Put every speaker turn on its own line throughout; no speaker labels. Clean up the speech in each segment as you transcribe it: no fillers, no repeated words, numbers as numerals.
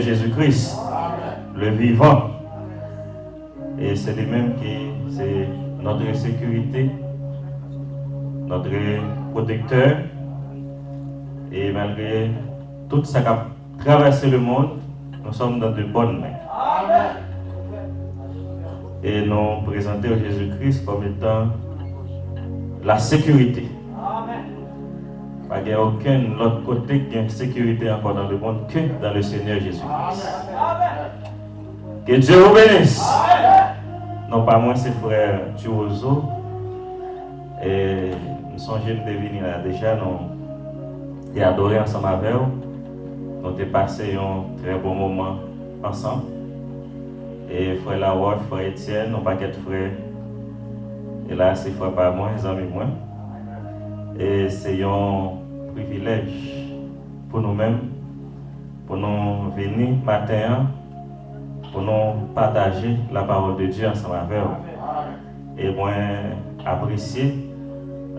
Jésus-Christ, le vivant. Et c'est lui-même qui c'est notre sécurité, notre protecteur. Et malgré tout ça qui a traversé le monde, nous sommes dans de bonnes mains. Et nous présentons Jésus-Christ comme étant la sécurité. Il n'y a aucun autre côté qui a une sécurité encore dans le monde que dans le Seigneur Jésus-Christ. Que Dieu vous bénisse. Non pas moi, c'est frère Tuozo. Et nous sommes de venir là déjà, nous avons adoré ensemble avec eux. Nous avons passé un très bon moment ensemble. Et frère Laroche, frère Étienne, nos paquets de frères. Et là, c'est frère par moi, les amis moi. Et c'est un privilège pour nous-mêmes, pour nous venir matin, pour nous partager la parole de Dieu ensemble avec vous. Et moi, apprécier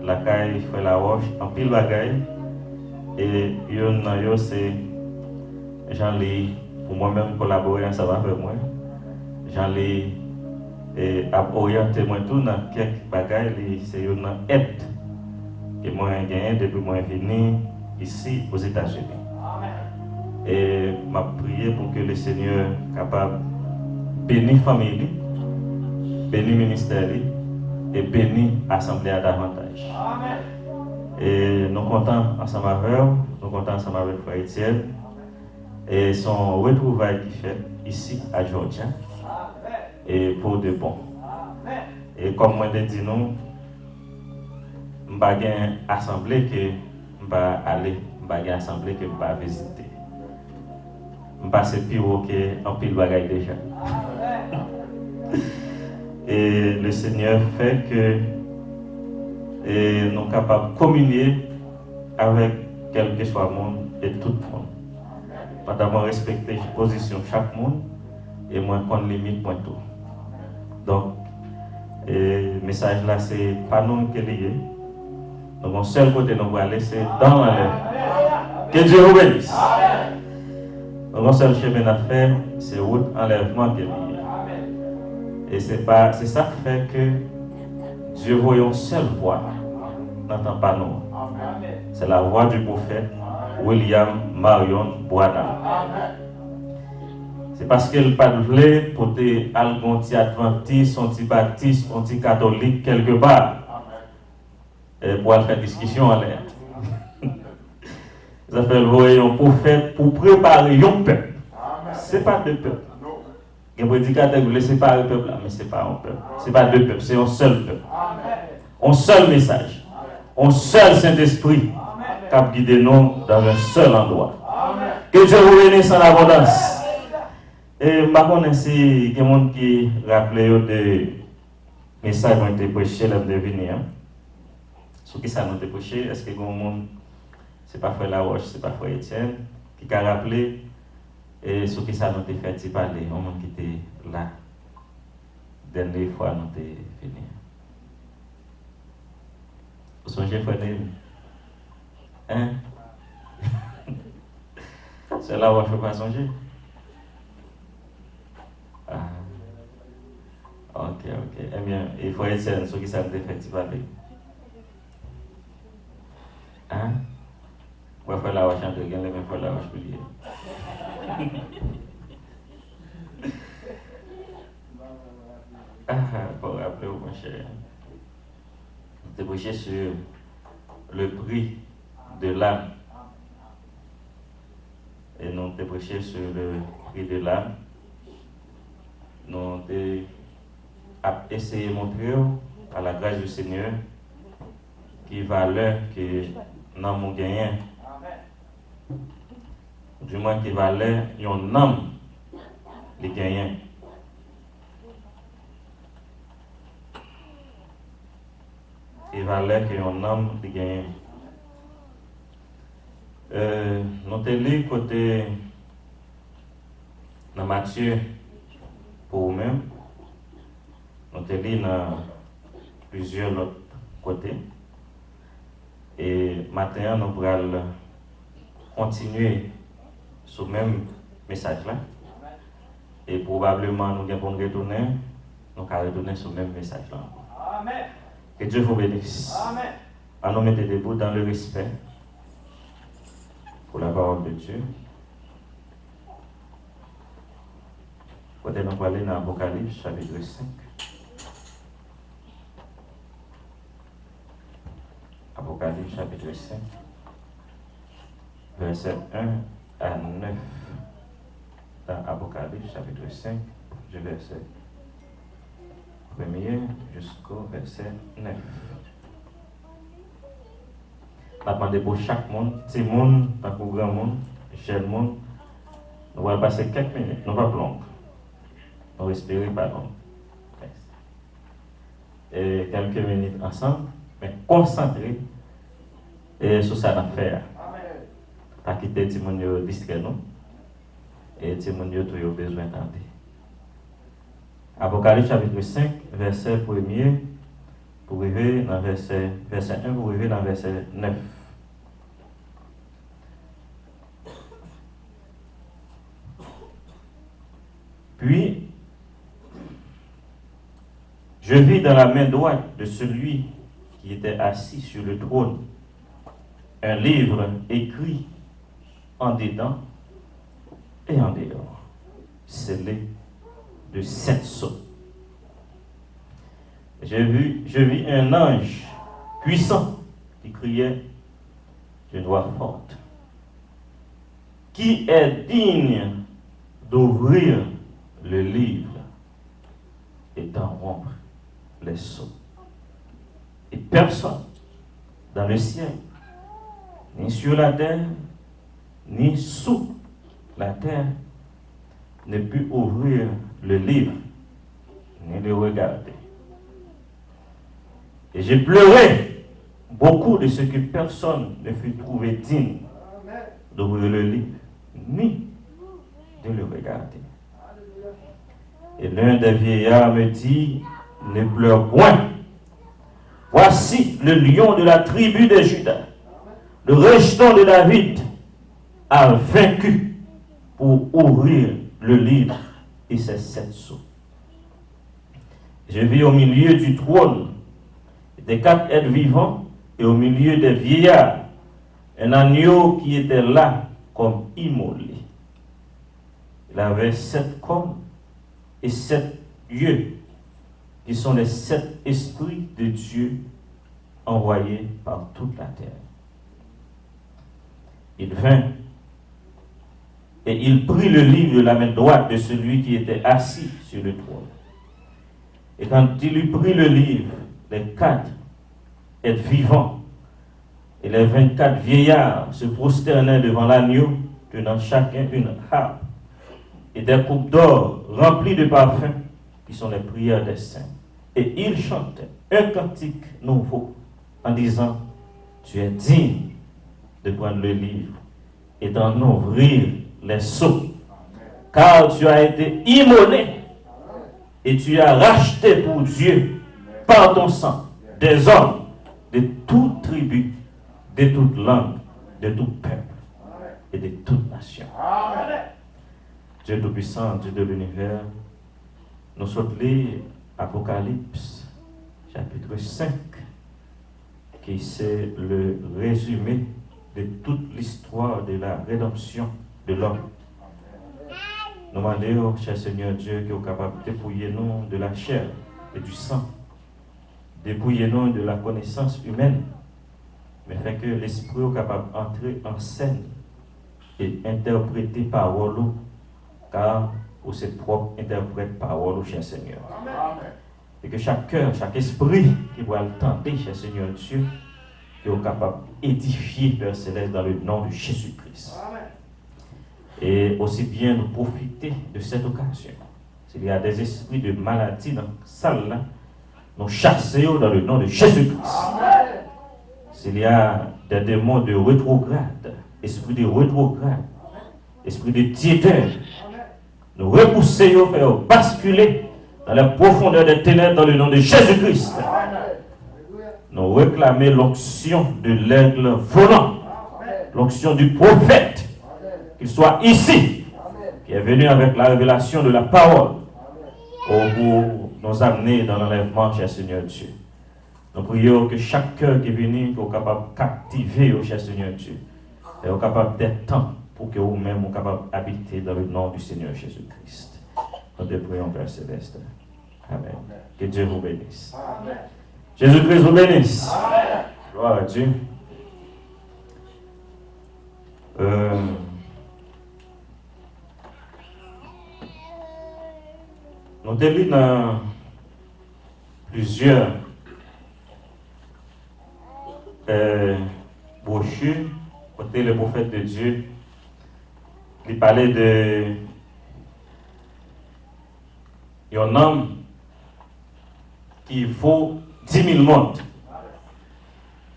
la caille Frère Laroche en pile bagaille. Et yo c'est Jean-Lee, pour moi-même collaborer ensemble avec moi. Jean-Lee orienté moi tout dans quelques bagailles, c'est une aide. Et moi, j'ai gagné depuis moi venu ici aux États-Unis. Et m'a prié pour que le Seigneur soit capable de bénir la famille, bénir le ministère et bénir l'Assemblée à davantage. Et nous comptons ensemble avec eux, nous comptons ensemble avec Frère Étienne et son retrouvaille qui fait ici à Georgia et pour de bon. Et comme moi je dis nous, je ne vais pas une assemblée que je vais aller, je vais une assemblée que je vais visiter. Je passe plus haut qu'un pile bagaille déjà. Et le Seigneur fait que nous sommes capables de communier avec quel que soit le monde et tout le monde. Pas respecter la position de chaque monde et moi qu'on limite point tout. Donc, le message là, c'est pas nous qui est lié. Donc, mon seul côté nous va aller, c'est dans la lèvre. Que Dieu vous bénisse. Le seul chemin à faire, c'est route enlèvement qui est lié. Et c'est ça qui fait que Dieu voit une seule voix, n'entend pas nous. C'est la voix du prophète William Marion Branham. C'est parce qu'elle pas voulu pour des anti-adventistes, anti-baptistes, anti-catholiques quelque part. Pour faire discussion en l'air. Ça fait le un prophète pour préparer un peuple. Ce n'est pas deux peuples. Il y a un prédicateur qui veut séparer le peuple, mais ce n'est pas un peuple. Ce n'est pas deux peuples, c'est un seul peuple. Un seul message. Un seul Saint-Esprit qui a guidé nous dans un seul endroit. Que Dieu vous bénisse en abondance. Et par contre, il y a des gens qui rappellent des messages qui ont été prêchés l'année de venir. Ce qui ça nous a prêché, est-ce que monde, c'est pas Frère Laroche, c'est pas Frère Étienne, qui a rappelé, et ce qui ça nous a fait parler, au monde qui était là, dernière fois nous était venu. Vous songez, Frère Némi? Hein? C'est là où je ne peux pas songer? Ah. Ok. Eh bien, il faut Étienne, ce qui ça nous a fait parler. Hein? On va faire la roche entre les mais faire la roche pour lier. Pour rappeler au mon cher. Nous avons prêché sur le prix de l'âme. Et nous avons prêché sur le prix de l'âme. Nous avons essayé de montrer à la grâce du Seigneur qui valeur que nous avons gagné. Du moins qui valeur un homme les gagnants. Qui valeur qu'un homme les gagnants. Nous avons lu côté dans Matthieu pour vous-même. Nous avons lu dans plusieurs autres côtés. Et maintenant, nous allons continuer sur le même message-là. Et probablement, nous allons retourner, sur le même message-là. Amen. Que Dieu vous bénisse. Amen. À nous mettre debout dans le respect pour la parole de Dieu. Côté nous aller dans Apocalypse, chapitre 5. Apocalypse chapitre 5, verset 1 à 9. Dans Apocalypse chapitre 5, du verset 1er jusqu'au verset 9. Je demande pour chaque monde, petit monde, pas pour grand monde, jeune monde, nous allons passer quelques minutes, nous ne pas long. Nous respirons pas long. Et quelques minutes ensemble, mais concentrés sur ça d'affaire. Pas quitter les gens distrait nous et les gens qui ont besoin d'entendre. Apocalypse chapitre 5, verset 1er pour arriver dans verset 1 pour arriver dans verset 9. Puis, je vis dans la main droite de celui qui était assis sur le trône un livre écrit en dedans et en dehors, scellé de 7 sceaux. Je vis un ange puissant qui criait d'une voix forte: qui est digne d'ouvrir le livre et d'en rompre les sceaux? Et personne dans le ciel, ni sur la terre, ni sous la terre, ne put ouvrir le livre, ni le regarder. Et j'ai pleuré beaucoup de ce que personne ne fut trouvé digne d'ouvrir le livre, ni de le regarder. Et l'un des vieillards me dit: ne pleure point. Voici le lion de la tribu de Juda, le rejeton de David, a vaincu pour ouvrir le livre et ses 7 sceaux. Je vis au milieu du trône des 4 êtres vivants et au milieu des vieillards un agneau qui était là comme immolé. Il avait 7 cornes et 7 yeux, qui sont les 7 esprits de Dieu envoyés par toute la terre. Il vint et il prit le livre de la main droite de celui qui était assis sur le trône. Et quand il eut pris le livre, les 4 êtres vivants et les 24 vieillards se prosternaient devant l'agneau, tenant chacun une harpe et des coupes d'or remplies de parfums, qui sont les prières des saints. Et ils chantaient un cantique nouveau en disant: tu es digne de prendre le livre et d'en ouvrir les sceaux, car tu as été immolé et tu as racheté pour Dieu par ton sang des hommes de toute tribu, de toute langue, de tout peuple et de toute nation. Dieu Tout-Puissant, Dieu de l'univers, nous sommes lire Apocalypse chapitre 5, qui c'est le résumé de toute l'histoire de la rédemption de l'homme. Nous demandons, cher Seigneur Dieu, qui est capable de dépouiller nous de la chair et du sang, dépouiller nous de la connaissance humaine, mais fait que l'Esprit est capable d'entrer en scène et interpréter parole, car vous êtes propre interprète parole, cher Seigneur. Amen. Et que chaque cœur, chaque esprit qui va le tenter, cher Seigneur Dieu, qui est capable d'édifier Père Céleste dans le nom de Jésus-Christ. Amen. Et aussi bien nous profiter de cette occasion. S'il y a des esprits de maladie dans la salle, nous chassons dans le nom de Jésus-Christ. Amen. S'il y a des démons de rétrograde, esprit de rétrograde, esprit de tiédeur, nous repoussons, faire basculer dans la profondeur des ténèbres dans le nom de Jésus-Christ. Nous réclamons l'onction de l'aigle volant, l'onction du prophète, qu'il soit ici, qui est venu avec la révélation de la parole, pour nous amener dans l'enlèvement, cher Seigneur Dieu. Nous prions que chaque cœur qui est venu soit capable de captiver, cher Seigneur Dieu, et soit capable d'être temps pour que vous-même soyez capable d'habiter dans le nom du Seigneur Jésus-Christ. Nous te prions, Père Céleste. Amen. Que Dieu vous bénisse. Amen. Jésus-Christ vous bénisse. Amen. Gloire à Dieu. Nous avons lu dans plusieurs brochures, côté le prophète de Dieu, il parlait de un homme qui vaut 10 000 mondes.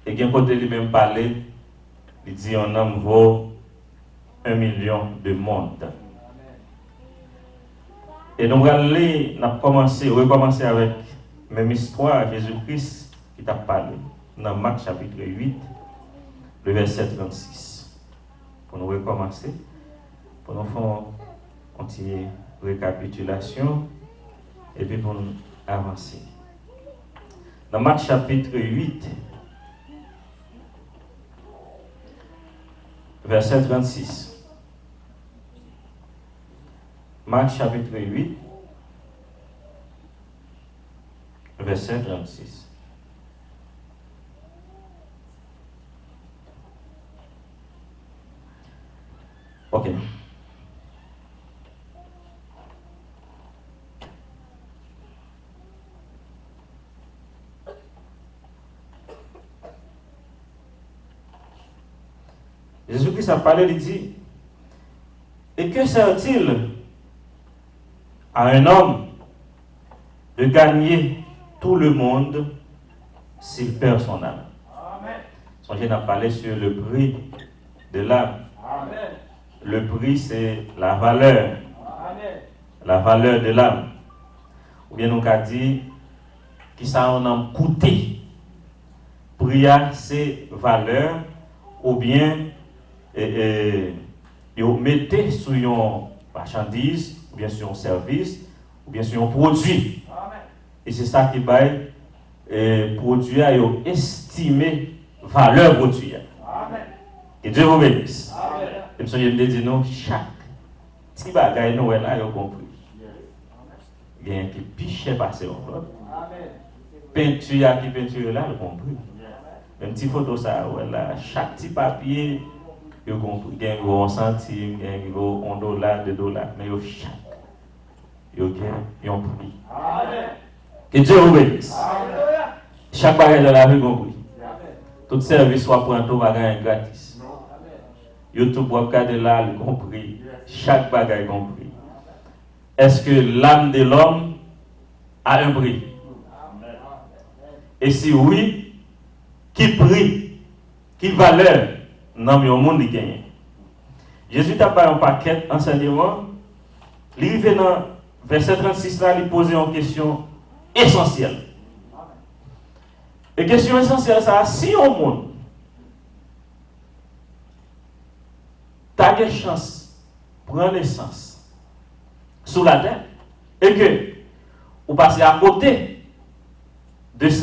Et quand côté lui-même parlait, il dit un homme vaut 1 million de mondes. Et donc, on a recommencé avec même histoire, Jésus-Christ qui t'a parlé, dans Marc chapitre 8, le verset 36. Pour nous recommencer, pour nous faire une petite récapitulation, et puis pour nous avancer. Dans Marc chapitre 8, verset 36. Marc chapitre 8, verset 36. Ok. Jésus-Christ a parlé, il dit, et que sert-il à un homme de gagner tout le monde s'il perd son âme? Songez à parler sur le prix de l'âme. Le prix, c'est la valeur. La valeur de l'âme. Ou bien on a dit, qui ça en a coûté. Prix, c'est valeur, ou bien Vous mettez sur une marchandise, ou bien sur un service, ou bien sur un produit. Et c'est ça qui va produit à estimer valeur produit. Et Dieu vous bénisse. Et je me dis, nous, chaque petit bagage, nous, là, vous compris. Il y a un qui piche passer en l'autre. Peinture qui peinture là, vous compris. Une petite photo, ça, là, chaque petit papier, vous compris. Il y a un gros centime, il y a un gros $1, $2, mais chaque. Il y a un prix. Que Dieu vous bénisse. Chaque bagage de la vie, compris. Tout service soit pour un tout bagage gratis. YouTube, vous regardez là, compris. Chaque bagage compris. Est-ce que l'âme de l'homme a un prix? Et si oui, qui prix, qui valeur dans le monde qui gagne? Jésus t'a pas un paquet d'enseignements. Il vient dans verset 36 là, il pose une question essentielle. Et question essentielle, ça, si au monde, tu as des chances de prendre naissance sous la terre, et que vous passez à côté